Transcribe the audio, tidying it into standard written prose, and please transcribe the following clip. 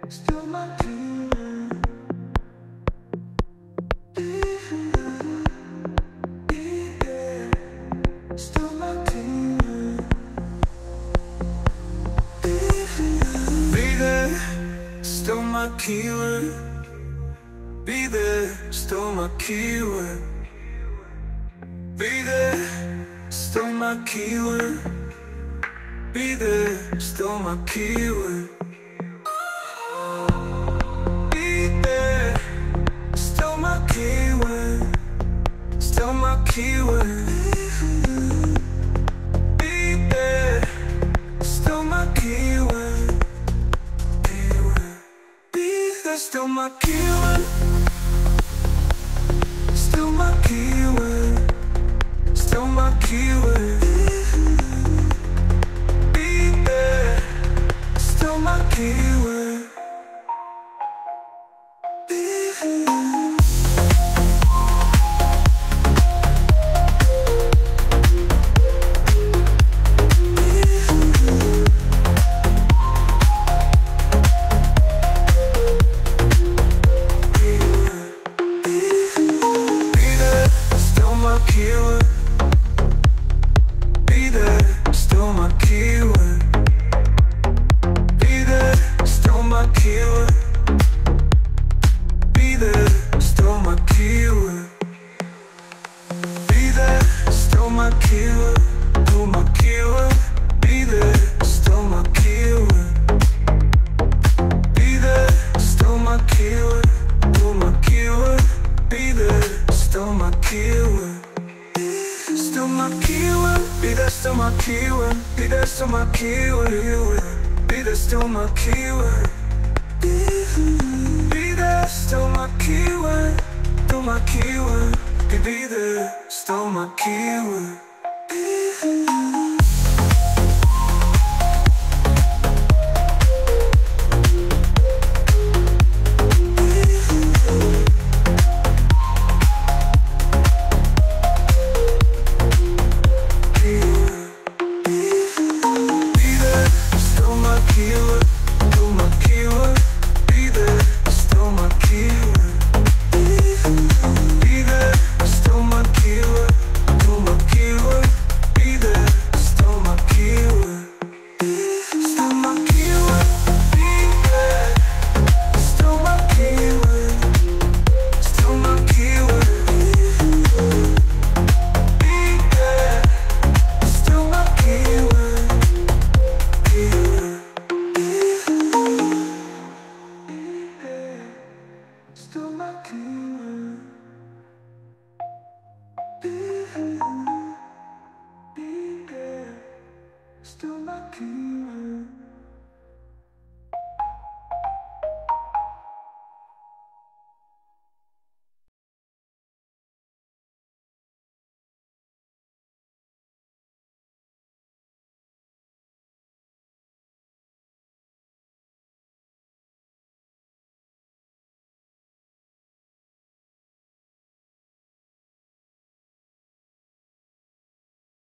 Still my keyword. Yeah, still my keyword. Be there, still my keyword. Be there, still my keyword. Be there, still my keyword. Be there, still my keyword. Be there, still my keyword. Still my keyword. Be there, still my keyword. Be there, still my keyword. Still my keyword. Still my keyword. Be there, still my keyword. Still my keyword. Be there, still my keyword. Be there, still my keyword. Be there, still my keyword. Still my keyword. Be there, still my keyword. Still my keyword.